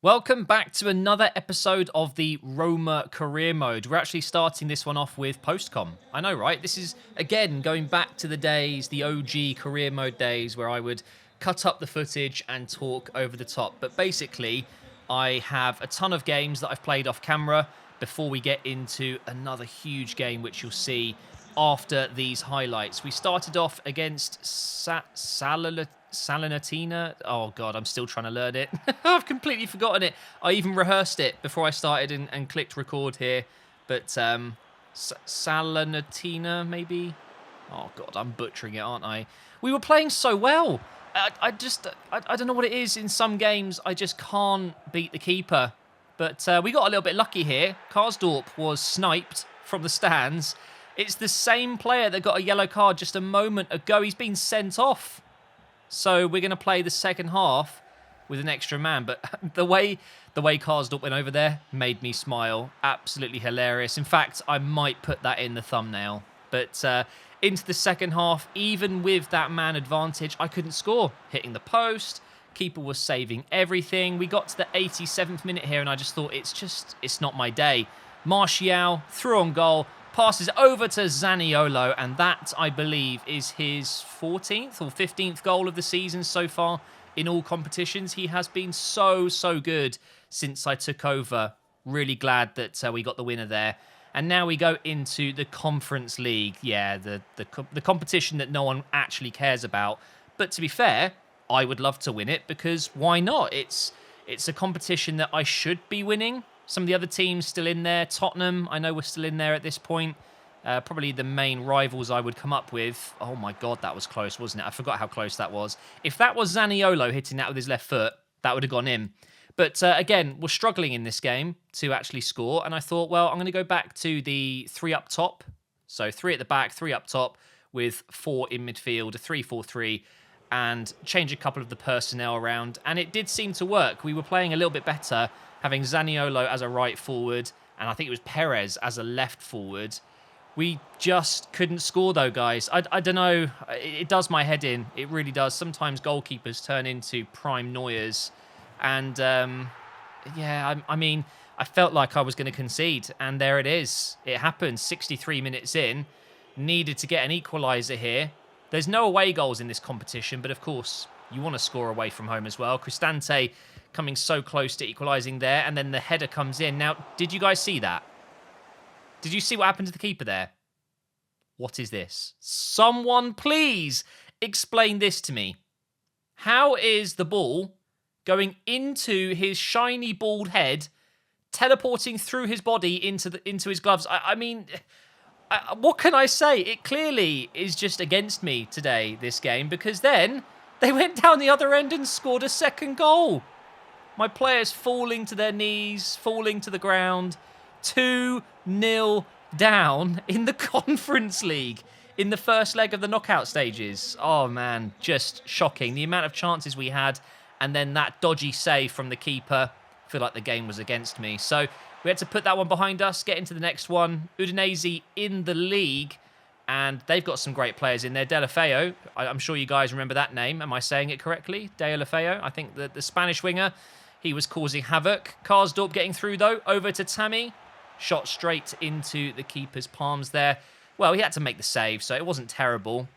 Welcome back to another episode of the Roma career mode. We're actually starting this one off with postcom. I know, right? This is, again, going back to the days, the OG career mode days, where I would cut up the footage and talk over the top. But basically, I have a ton of games that I've played off camera before we get into another huge game, which you'll see after these highlights. We started off against Salernitana. Oh god, I'm still trying to learn it. I've completely forgotten it. I even rehearsed it before I started and clicked record here. But Salernitana, maybe? Oh god, I'm butchering it, aren't I? We were playing so well. I don't know what it is. In some games, I just can't beat the keeper. But we got a little bit lucky here. Karsdorp was sniped from the stands. It's the same player that got a yellow card just a moment ago. He's been sent off. So we're going to play the second half with an extra man. But the way Karsdorp went over there made me smile. Absolutely hilarious. In fact, I might put that in the thumbnail. But into the second half, even with that man advantage, I couldn't score. Hitting the post. Keeper was saving everything. We got to the 87th minute here, and I just thought, it's not my day. Martial through on goal. Passes over to Zaniolo, and that, I believe, is his 14th or 15th goal of the season so far in all competitions. He has been so good since I took over. Really glad that we got the winner there. And now we go into the Conference League. Yeah, the competition that no one actually cares about. But to be fair, I would love to win it because why not? It's a competition that I should be winning. Some of the other teams still in there. Tottenham, I know we're still in there at this point. Probably the main rivals I would come up with. Oh my god, that was close, wasn't it? I forgot how close that was. If that was Zaniolo hitting that with his left foot, that would have gone in. But again, we're struggling in this game to actually score. And I thought, well, I'm going to go back to the 3 up top. So 3 at the back, 3 up top with 4 in midfield, a 3-4-3. And change a couple of the personnel around. And it did seem to work. We were playing a little bit better, having Zaniolo as a right forward, and I think it was Perez as a left forward. We just couldn't score, though, guys. I don't know. It does my head in. It really does. Sometimes goalkeepers turn into prime Neuers. And, yeah, I mean, I felt like I was going to concede, and there it is. It happened 63 minutes in. Needed to get an equaliser here. There's no away goals in this competition, but, of course, you want to score away from home as well. Cristante coming so close to equalising there, and then the header comes in. Now, did you guys see that? Did you see what happened to the keeper there? What is this? Someone please explain this to me. How is the ball going into his shiny bald head, teleporting through his body into his gloves? I mean, what can I say? It clearly is just against me today, this game, because then they went down the other end and scored a second goal. My players falling to their knees, falling to the ground. 2-0 down in the Conference League in the first leg of the knockout stages. Oh, man, just shocking. The amount of chances we had and then that dodgy save from the keeper. I feel like the game was against me. So we had to put that one behind us, get into the next one. Udinese in the league, and they've got some great players in there. Deulofeu, I'm sure you guys remember that name. Am I saying it correctly? Deulofeu, I think the Spanish winger. He was causing havoc. Karsdorp getting through, though, over to Tammy. Shot straight into the keeper's palms there. Well, he had to make the save, so it wasn't terrible.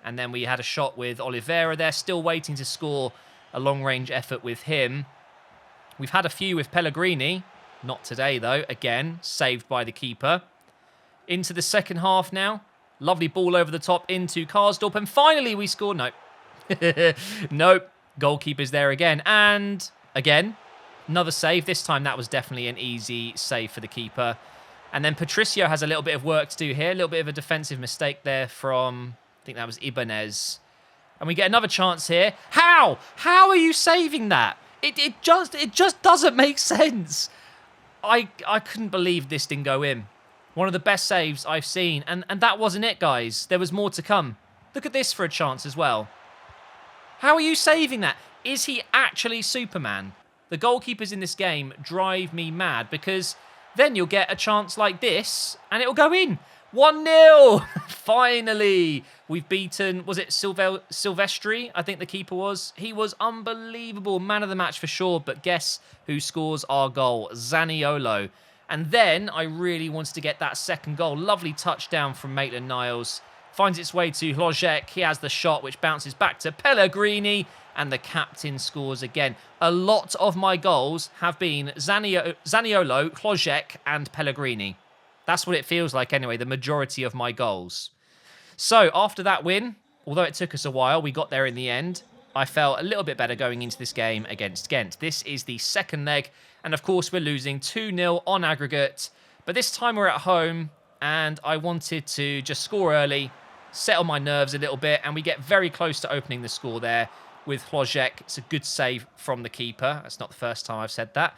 And then we had a shot with Oliveira there, still waiting to score a long-range effort with him. We've had a few with Pellegrini. Not today, though. Again, saved by the keeper. Into the second half now. Lovely ball over the top into Karsdorp. And finally, we score. Nope. Nope. Goalkeeper's there again. And again, another save. This time, that was definitely an easy save for the keeper. And then Patricio has a little bit of work to do here. A little bit of a defensive mistake there from, I think that was Ibanez. And we get another chance here. How? How are you saving that? It just doesn't make sense. I couldn't believe this didn't go in. One of the best saves I've seen. And that wasn't it, guys. There was more to come. Look at this for a chance as well. How are you saving that? Is he actually Superman? The goalkeepers in this game drive me mad because then you'll get a chance like this and it'll go in. 1-0! Finally! We've beaten, was it Silvestri? I think the keeper was. He was unbelievable. Man of the match for sure. But guess who scores our goal? Zaniolo. And then I really wanted to get that second goal. Lovely touchdown from Maitland-Niles. Finds its way to Hlojek. He has the shot, which bounces back to Pellegrini. And the captain scores again. A lot of my goals have been Zaniolo, Hlojek, and Pellegrini. That's what it feels like anyway, the majority of my goals. So, after that win, although it took us a while, we got there in the end. I felt a little bit better going into this game against Ghent. This is the second leg, and of course we're losing 2-0 on aggregate. But this time we're at home, and I wanted to just score early, settle my nerves a little bit, and we get very close to opening the score there with Hlojek. It's a good save from the keeper. That's not the first time I've said that.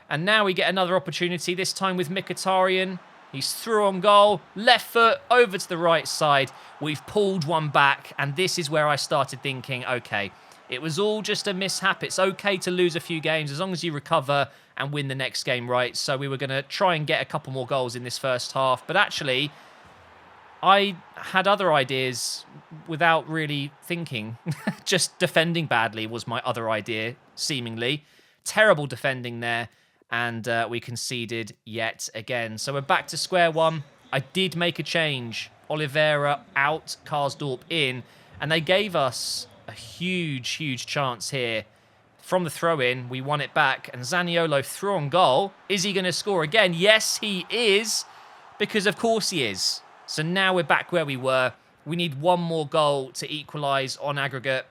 And now we get another opportunity, this time with Mkhitaryan. He's through on goal, left foot, over to the right side. We've pulled one back, and this is where I started thinking, okay, it was all just a mishap. It's okay to lose a few games as long as you recover and win the next game right. So we were going to try and get a couple more goals in this first half. But actually, I had other ideas without really thinking. Just defending badly was my other idea, seemingly. Terrible defending there. And we conceded yet again. So we're back to square one. I did make a change. Oliveira out, Karsdorp in. And they gave us a huge, huge chance here. From the throw-in, we won it back. And Zaniolo threw on goal. Is he going to score again? Yes, he is. Because of course he is. So now we're back where we were. We need one more goal to equalise on aggregate.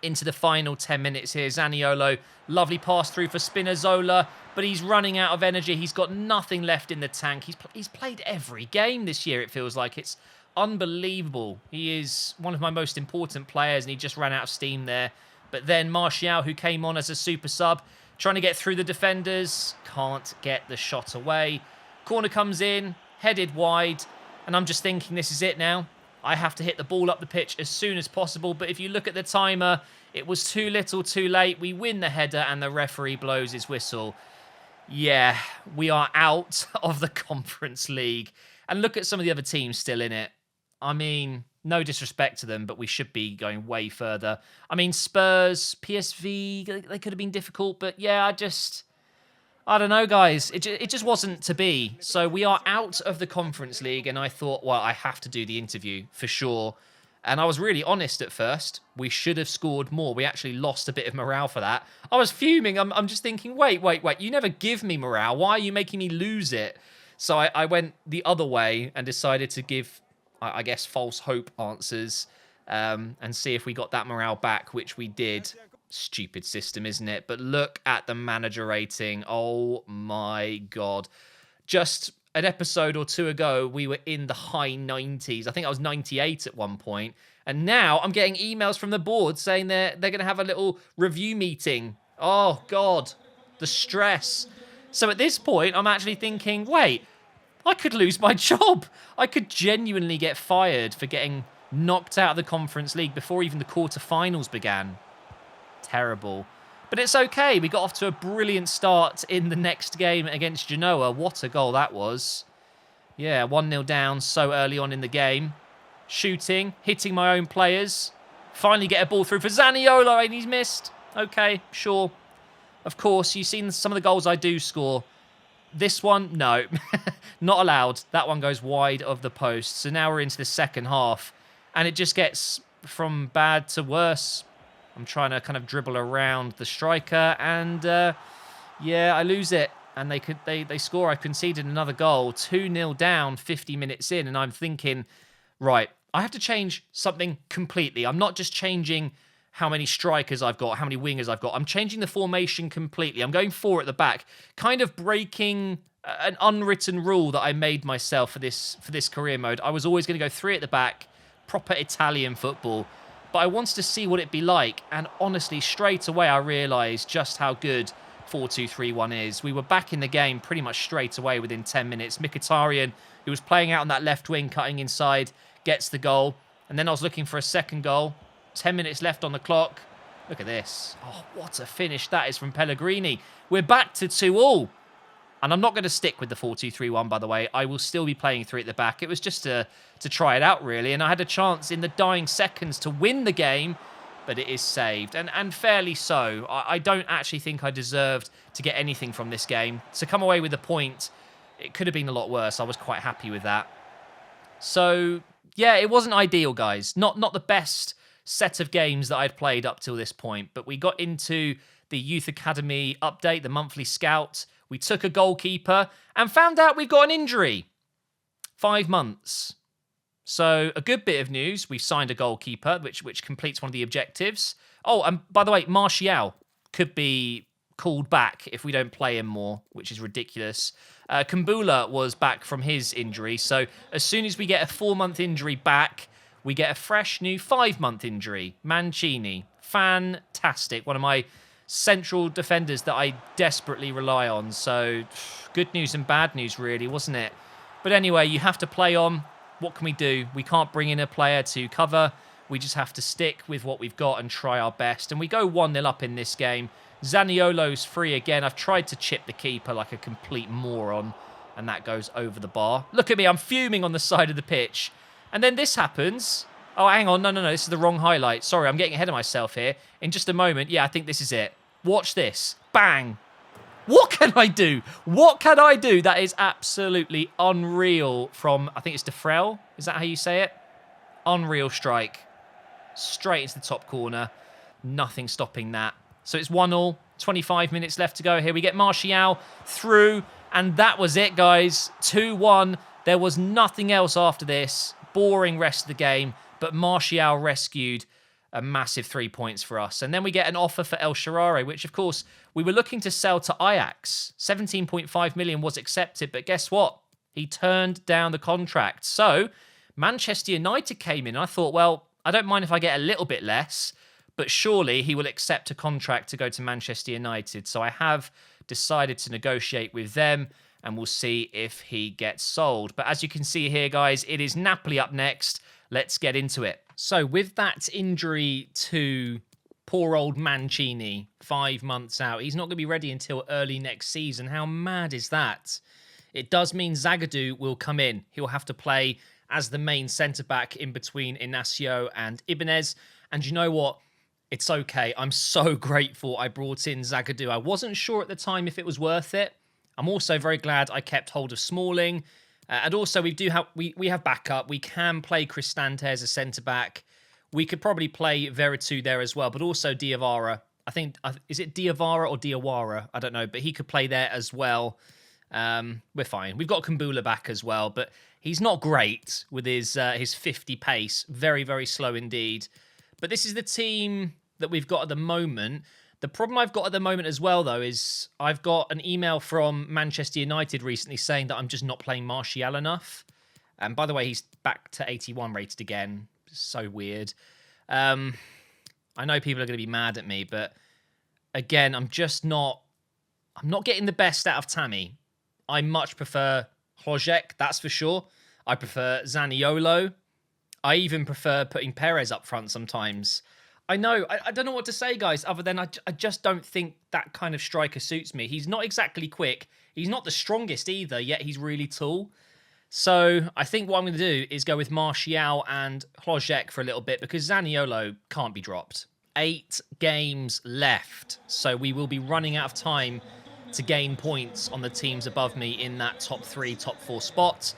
Into the final 10 minutes here. Zaniolo, lovely pass through for Spinazzola, but he's running out of energy. He's got nothing left in the tank. He's played every game this year, it feels like. It's unbelievable. He is one of my most important players, and he just ran out of steam there. But then Martial, who came on as a super sub, trying to get through the defenders, can't get the shot away. Corner comes in, headed wide, and I'm just thinking this is it now. I have to hit the ball up the pitch as soon as possible. But if you look at the timer, it was too little, too late. We win the header and the referee blows his whistle. Yeah, we are out of the Conference League. And look at some of the other teams still in it. I mean, no disrespect to them, but we should be going way further. I mean, Spurs, PSV, they could have been difficult. But yeah, I don't know, guys. It just wasn't to be. So we are out of the Conference League, and I thought, well, I have to do the interview for sure. And I was really honest at first. We should have scored more. We actually lost a bit of morale for that. I was fuming. I'm just thinking, wait. You never give me morale. Why are you making me lose it? So I went the other way and decided to give, I guess, false hope answers and see if we got that morale back, which we did. Stupid system, isn't it? But look at the manager rating. Oh my God. Just an episode or two ago, we were in the high 90s. I think I was 98 at one point. And now I'm getting emails from the board saying they're going to have a little review meeting. Oh God, the stress. So at this point, I'm actually thinking, wait, I could lose my job. I could genuinely get fired for getting knocked out of the Conference League before even the quarterfinals began. Terrible. But it's okay. We got off to a brilliant start in the next game against Genoa. What a goal that was. Yeah, 1-0 down so early on in the game. Shooting, hitting my own players. Finally get a ball through for Zaniolo, and he's missed. Okay, sure. Of course, you've seen some of the goals I do score. This one, no. Not allowed. That one goes wide of the post. So now we're into the second half. And it just gets from bad to worse. I'm trying to kind of dribble around the striker, and yeah, I lose it. And they score. I conceded another goal, 2-0 down, 50 minutes in, and I'm thinking, right, I have to change something completely. I'm not just changing how many strikers I've got, how many wingers I've got. I'm changing the formation completely. I'm going 4 at the back, kind of breaking an unwritten rule that I made myself for this career mode. I was always going to go 3 at the back, proper Italian football. But I wanted to see what it'd be like. And honestly, straight away, I realised just how good 4-2-3-1 is. We were back in the game pretty much straight away within 10 minutes. Mkhitaryan, who was playing out on that left wing, cutting inside, gets the goal. And then I was looking for a second goal. 10 minutes left on the clock. Look at this. Oh, what a finish that is from Pellegrini. We're back to 2-2. And I'm not going to stick with the 4-2-3-1, by the way. I will still be playing 3 at the back. It was just to try it out, really. And I had a chance in the dying seconds to win the game, but it is saved. And fairly so. I don't actually think I deserved to get anything from this game. To come away with a point, it could have been a lot worse. I was quite happy with that. So, yeah, it wasn't ideal, guys. Not the best set of games that I'd played up till this point. But we got into the Youth Academy update, the monthly scout. We took a goalkeeper and found out we've got an injury. 5 months. So a good bit of news. We've signed a goalkeeper, which completes one of the objectives. Oh, and by the way, Martial could be called back if we don't play him more, which is ridiculous. Kumbula was back from his injury. So as soon as we get a 4-month injury back, we get a fresh new 5-month injury. Mancini. Fantastic. One of my central defenders that I desperately rely on. So good news and bad news, really, wasn't it? But anyway, you have to play on. What can we do? We can't bring in a player to cover. We just have to stick with what we've got and try our best. And we go 1-0 up in this game. Zaniolo's free again. I've tried to chip the keeper like a complete moron, and that goes over the bar. Look at me. I'm fuming on the side of the pitch. And then this happens. Oh, hang on. No. This is the wrong highlight. Sorry, I'm getting ahead of myself here. In just a moment. Yeah, I think this is it. Watch this. Bang. What can I do? What can I do? That is absolutely unreal from, I think it's Defrel. Is that how you say it? Unreal strike. Straight into the top corner. Nothing stopping that. So it's 1-1. 25 minutes left to go here. We get Martial through. And that was it, guys. 2-1. There was nothing else after this. Boring rest of the game. But Martial rescued a massive 3 points for us. And then we get an offer for El Shaarawy, which, of course, we were looking to sell to Ajax. 17.5 million was accepted, but guess what? He turned down the contract. So Manchester United came in, and I thought, well, I don't mind if I get a little bit less, but surely he will accept a contract to go to Manchester United. So I have decided to negotiate with them, and we'll see if he gets sold. But as you can see here, guys, it is Napoli up next. Let's get into it. So with that injury to poor old Mancini, 5 months out, he's not going to be ready until early next season. How mad is that? It does mean Zagadou will come in. He'll have to play as the main centre-back in between Inacio and Ibanez. And you know what? It's okay. I'm so grateful I brought in Zagadou. I wasn't sure at the time if it was worth it. I'm also very glad I kept hold of Smalling. And also, we have backup. We can play Cristante as a centre-back. We could probably play Veretout there as well, but also Diawara. I think, is it Diawara or Diawara? I don't know, but he could play there as well. We're fine. We've got Kumbula back as well, but he's not great with his 50 pace. Very, very slow indeed. But this is the team that we've got at the moment. The problem I've got at the moment as well, though, is I've got an email from Manchester United recently saying that I'm just not playing Martial enough. And by the way, he's back to 81 rated again. So weird. I know people are going to be mad at me, but again, I'm not getting the best out of Tammy. I much prefer Hlojek, that's for sure. I prefer Zaniolo. I even prefer putting Perez up front sometimes. I know, I don't know what to say, guys, other than I just don't think that kind of striker suits me. He's not exactly quick. He's not the strongest either, yet he's really tall. So I think what I'm going to do is go with Martial and Hlojek for a little bit because Zaniolo can't be dropped. 8 games left, so we will be running out of time to gain points on the teams above me in that top 3, top 4 spot.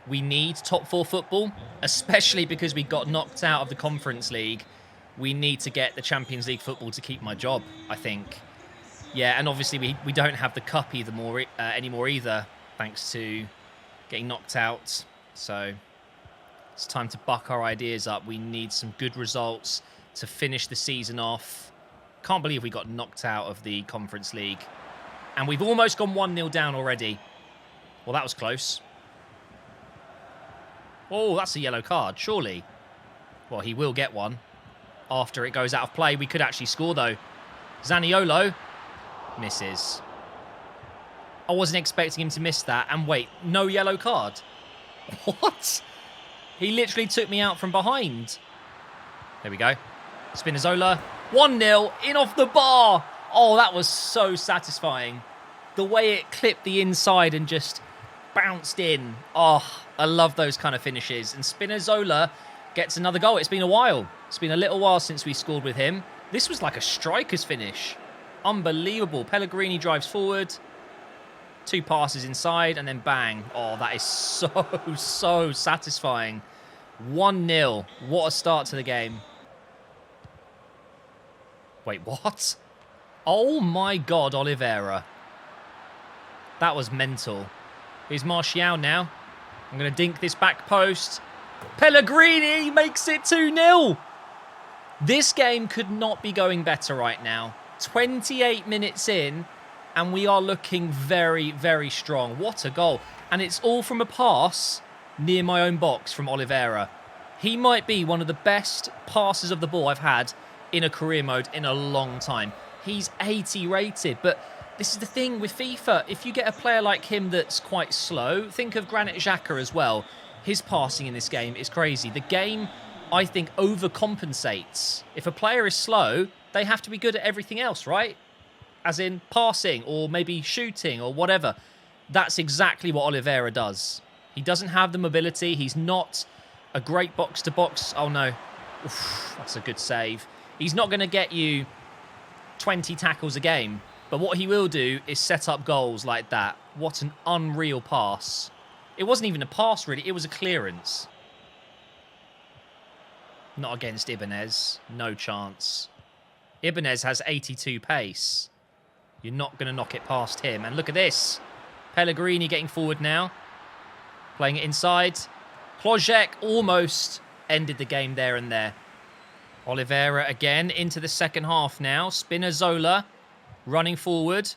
We need top 4 football, especially because we got knocked out of the Conference League. We need to get the Champions League football to keep my job, I think. Yeah, and obviously we don't have the cup anymore either, thanks to getting knocked out. So it's time to buck our ideas up. We need some good results to finish the season off. Can't believe we got knocked out of the Conference League. And we've almost gone 1-0 down already. Well, that was close. Oh, that's a yellow card, surely. Well, he will get one. After it goes out of play, we could actually score, though. Zaniolo misses. I wasn't expecting him to miss that. And wait, no yellow card. What? He literally took me out from behind. There we go. Spinazzola. 1-0 in off the bar. Oh, that was so satisfying. The way it clipped the inside and just bounced in. Oh, I love those kind of finishes. And Spinazzola gets another goal. It's been a while. It's been a little while since we scored with him. This was like a striker's finish. Unbelievable. Pellegrini drives forward. 2 passes inside and then bang. Oh, that is so satisfying. 1-0. What a start to the game. Wait, what? Oh my God, Oliveira. That was mental. Here's Martial now. I'm going to dink this back post. Pellegrini makes it 2-0. This game could not be going better right now. 28 minutes in, and we are looking very strong. What a goal. And it's all from a pass near my own box from Oliveira. He might be one of the best passes of the ball I've had in a career mode in a long time. He's 80 rated, but this is the thing with FIFA. If you get a player like him that's quite slow, think of Granit Xhaka as well. His passing in this game is crazy. The game, I think, overcompensates. If a player is slow, they have to be good at everything else, right? As in passing or maybe shooting or whatever. That's exactly what Oliveira does. He doesn't have the mobility. He's not a great box-to-box. Oh, no. Oof, that's a good save. He's not going to get you 20 tackles a game. But what he will do is set up goals like that. What an unreal pass. It wasn't even a pass, really. It was a clearance. Not against Ibanez. No chance. Ibanez has 82 pace. You're not going to knock it past him. And look at this. Pellegrini getting forward now. Playing it inside. Klojek almost ended the game there and there. Oliveira again into the second half now. Spinazzola running forward.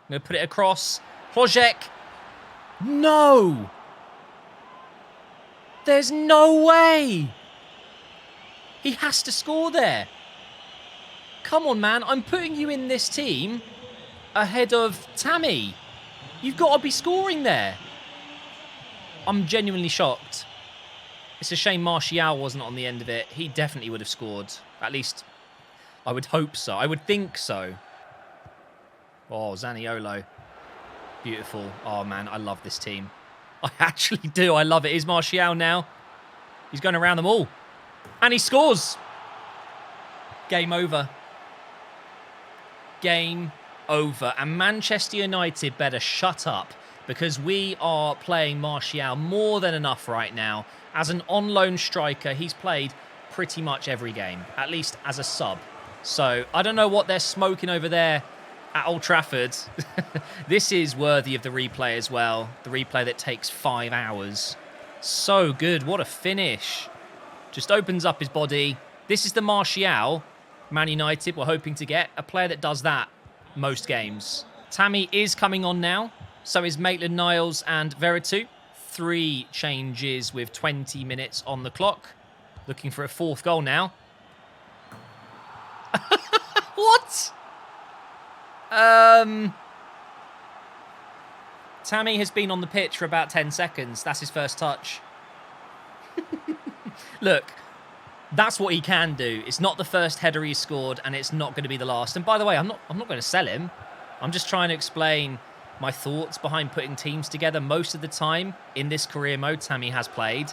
I'm going to put it across. Klojek. No! There's no way! He has to score there. Come on, man. I'm putting you in this team ahead of Tammy. You've got to be scoring there. I'm genuinely shocked. It's a shame Martial wasn't on the end of it. He definitely would have scored. At least, I would hope so. I would think so. Oh, Zaniolo. Beautiful. Oh, man, I love this team. I actually do. I love it. Here's Martial now. He's going around them all. And he scores. Game over. Game over. And Manchester United better shut up, because we are playing Martial more than enough right now. As an on-loan striker, he's played pretty much every game, at least as a sub. So I don't know what they're smoking over there at Old Trafford. This is worthy of the replay as well. The replay that takes 5 hours. So good. What a finish. Just opens up his body. This is the Martial Man United were hoping to get. A player that does that most games. Tammy is coming on now. So is Maitland-Niles and Veretout. 3 changes with 20 minutes on the clock. Looking for a 4th goal now. What? Tammy has been on the pitch for about 10 seconds. That's his first touch. Look, that's what he can do. It's not the first header he's scored, and it's not going to be the last. And by the way, I'm not going to sell him. I'm just trying to explain my thoughts behind putting teams together. Most of the time in this career mode, Tammy has played,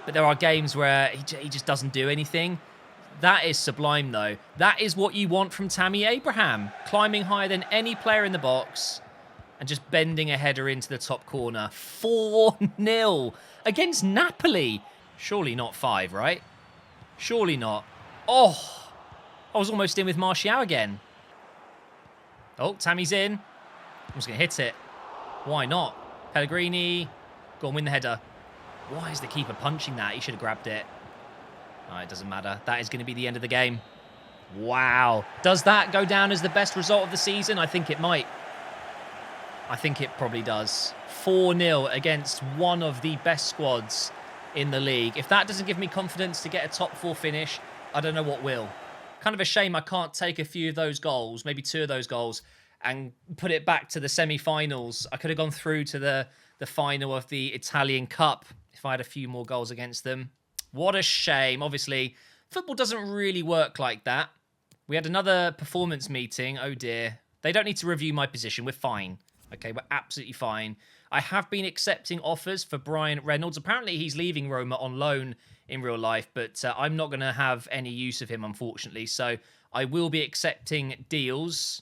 but there are games where he just doesn't do anything. That is sublime, though. That is what you want from Tammy Abraham. Climbing higher than any player in the box and just bending a header into the top corner. 4-0 against Napoli. Surely not 5, right? Surely not. Oh, I was almost in with Martial again. Oh, Tammy's in. I'm just going to hit it. Why not? Pellegrini. Go and win the header. Why is the keeper punching that? He should have grabbed it. Oh, it doesn't matter. That is going to be the end of the game. Wow. Does that go down as the best result of the season? I think it might. I think it probably does. 4-0 against one of the best squads in the league. If that doesn't give me confidence to get a top 4 finish, I don't know what will. Kind of a shame I can't take a few of those goals, maybe 2 of those goals, and put it back to the semi-finals. I could have gone through to the final of the Italian Cup if I had a few more goals against them. What a shame. Obviously, football doesn't really work like that. We had another performance meeting. Oh dear. They don't need to review my position. We're fine. Okay, we're absolutely fine. I have been accepting offers for Brian Reynolds. Apparently, he's leaving Roma on loan in real life, but I'm not going to have any use of him, unfortunately. So I will be accepting deals.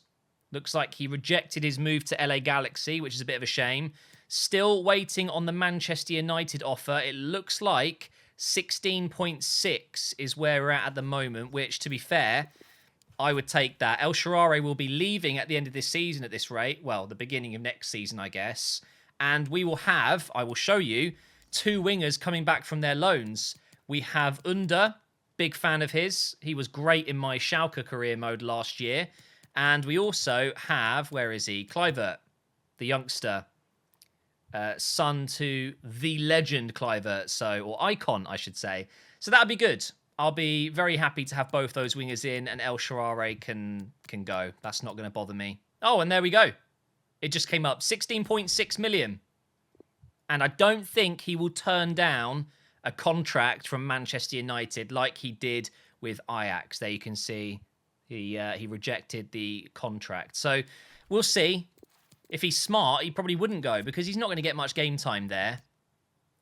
Looks like he rejected his move to LA Galaxy, which is a bit of a shame. Still waiting on the Manchester United offer. It looks like 16.6 is where we're at the moment, which, to be fair, I would take that. El Shaarawy will be leaving at the end of this season at this rate. Well, the beginning of next season, I guess. And we will have, I will show you, 2 wingers coming back from their loans. We have Under, big fan of his. He was great in my Schalke career mode last year. And we also have, where is he? Kluivert, the youngster. Son to the legend Kluivert, or icon, I should say. So that'd be good. I'll be very happy to have both those wingers in, and El Shaarawy can go. That's not going to bother me. Oh, and there we go. It just came up. 16.6 million. And I don't think he will turn down a contract from Manchester United like he did with Ajax. There you can see he rejected the contract. So we'll see. If he's smart, he probably wouldn't go because he's not going to get much game time there.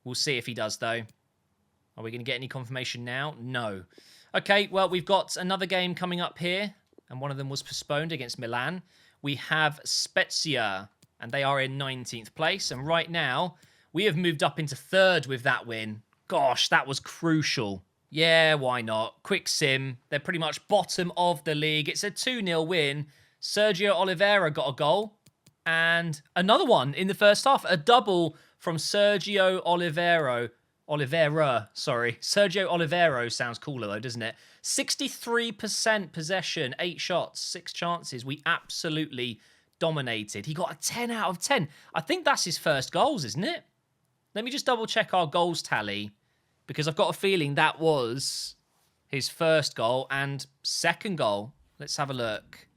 We'll see if he does, though. Are we going to get any confirmation now? No. Okay, well, we've got another game coming up here, and one of them was postponed against Milan. We have Spezia, and they are in 19th place. And right now, we have moved up into 3rd with that win. Gosh, that was crucial. Yeah, why not? Quick sim. They're pretty much bottom of the league. It's a 2-0 win. Sergio Oliveira got a goal. And another one in the first half. A double from Sergio Oliveira, Sergio Oliveira sounds cooler though, doesn't it? 63% possession, 8 shots, 6 chances. We absolutely dominated. He got a 10 out of 10. I think that's his first goals, isn't it? Let me just double check our goals tally because I've got a feeling that was his first goal and second goal. Let's have a look.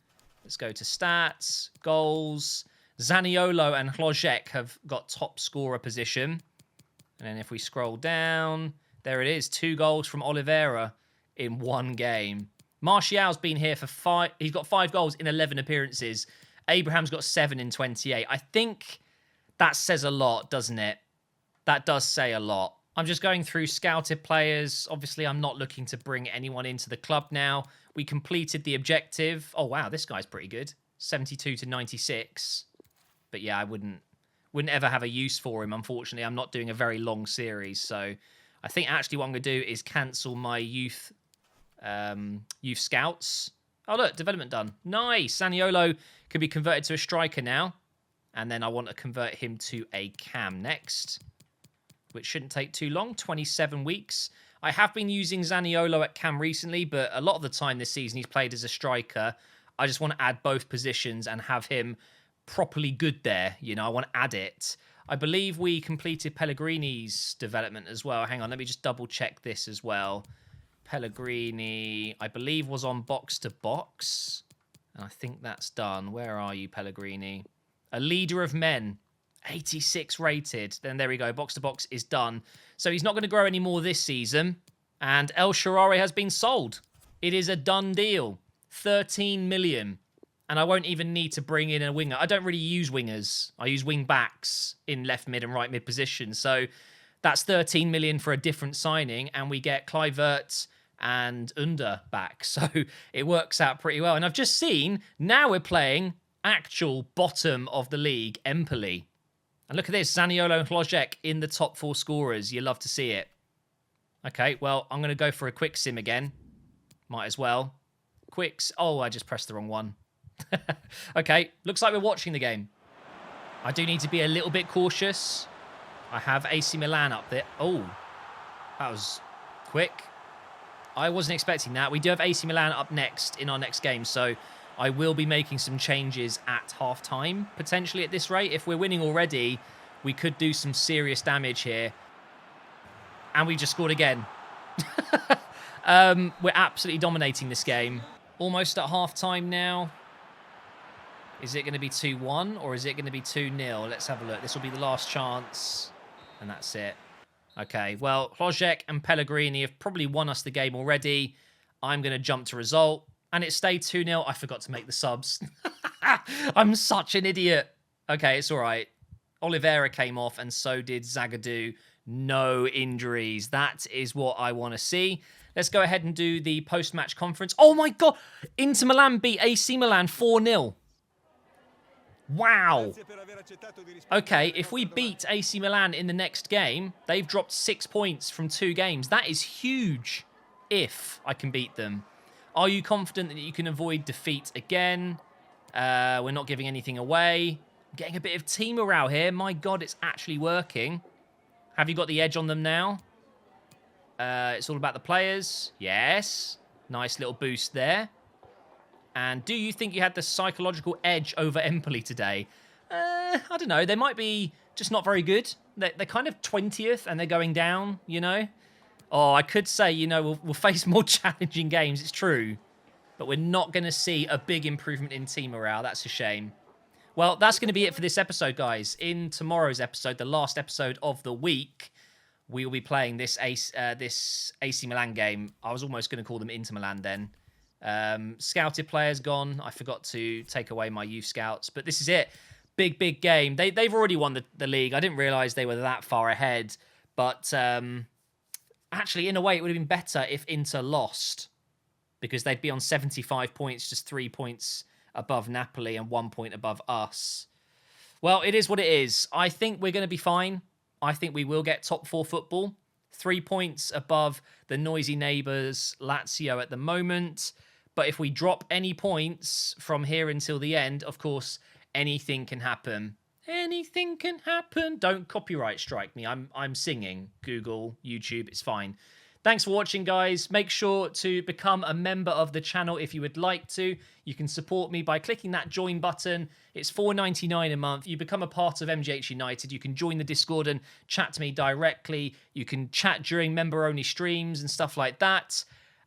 Let's go to stats, goals. Zaniolo and Hlojek have got top scorer position. And then if we scroll down, there it is. 2 goals from Oliveira in 1 game. Martial's been here for 5. He's got 5 goals in 11 appearances. Abraham's got 7 in 28. I think that says a lot, doesn't it? That does say a lot. I'm just going through scouted players. Obviously, I'm not looking to bring anyone into the club now. We completed the objective. Oh, wow, this guy's pretty good. 72 to 96. But yeah, I wouldn't ever have a use for him, unfortunately. I'm not doing a very long series, so I think actually what I'm going to do is cancel my youth scouts. Oh, look, development done. Nice. Zaniolo can be converted to a striker now. And then I want to convert him to a cam next, which shouldn't take too long, 27 weeks. I have been using Zaniolo at cam recently, but a lot of the time this season he's played as a striker. I just want to add both positions and have him properly good there. You know, I want to add it. I believe we completed Pellegrini's development as well. Hang on, let me just double check this as well. Pellegrini, I believe, was on box to box. And I think that's done. Where are you, Pellegrini? A leader of men. 86 rated. Then there we go. Box to box is done. So he's not going to grow anymore this season. And El Shaarawy has been sold. It is a done deal. 13 million. And I won't even need to bring in a winger. I don't really use wingers. I use wing backs in left mid and right mid position. So that's 13 million for a different signing. And we get Kluivert and Under back. So it works out pretty well. And I've just seen, now we're playing actual bottom of the league, Empoli. And look at this, Zaniolo and Hlojek in the top 4 scorers. You love to see it. Okay, well, I'm going to go for a quick sim again. Might as well. Oh, I just pressed the wrong one. Okay, looks like we're watching the game. I do need to be a little bit cautious. I have AC Milan up there. Oh, that was quick. I wasn't expecting that. We do have AC Milan up next in our next game, so I will be making some changes at half-time, potentially at this rate. If we're winning already, we could do some serious damage here. And we just scored again. We're absolutely dominating this game. Almost at half-time now. Is it going to be 2-1 or is it going to be 2-0? Let's have a look. This will be the last chance. And that's it. Okay, well, Hlojek and Pellegrini have probably won us the game already. I'm going to jump to result. And it stayed 2-0. I forgot to make the subs. I'm such an idiot. Okay, it's all right. Oliveira came off, and so did Zagadou. No injuries. That is what I want to see. Let's go ahead and do the post-match conference. Oh my God! Inter Milan beat AC Milan 4-0. Wow. Okay, if we beat AC Milan in the next game, they've dropped 6 points from 2 games. That is huge if I can beat them. Are you confident that you can avoid defeat again? We're not giving anything away. Getting a bit of team morale here. My God, it's actually working. Have you got the edge on them now? It's all about the players. Yes. Nice little boost there. And do you think you had the psychological edge over Empoli today? I don't know. They might be just not very good. They're kind of 20th and they're going down, you know? Oh, I could say, you know, we'll face more challenging games. It's true. But we're not going to see a big improvement in team morale. That's a shame. Well, that's going to be it for this episode, guys. In tomorrow's episode, the last episode of the week, we will be playing this AC Milan game. I was almost going to call them Inter Milan then. Scouted players gone. I forgot to take away my youth scouts. But this is it. Big, big game. They've already won the league. I didn't realise they were that far ahead. But actually, in a way, it would have been better if Inter lost. Because they'd be on 75 points, just 3 points above Napoli and 1 point above us. Well, it is what it is. I think we're going to be fine. I think we will get top 4 football. 3 points above the noisy neighbours Lazio at the moment. But if we drop any points from here until the end, of course, anything can happen. Anything can happen. Don't copyright strike me. I'm singing. Google, YouTube, it's fine. Thanks for watching, guys. Make sure to become a member of the channel if you would like to. You can support me by clicking that join button. It's $4.99 a month. You become a part of MGH United. You can join the Discord and chat to me directly. You can chat during member-only streams and stuff like that.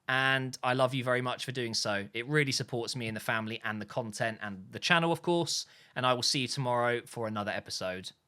And I love you very much for doing so. It really supports me and the family and the content and the channel, of course. And I will see you tomorrow for another episode.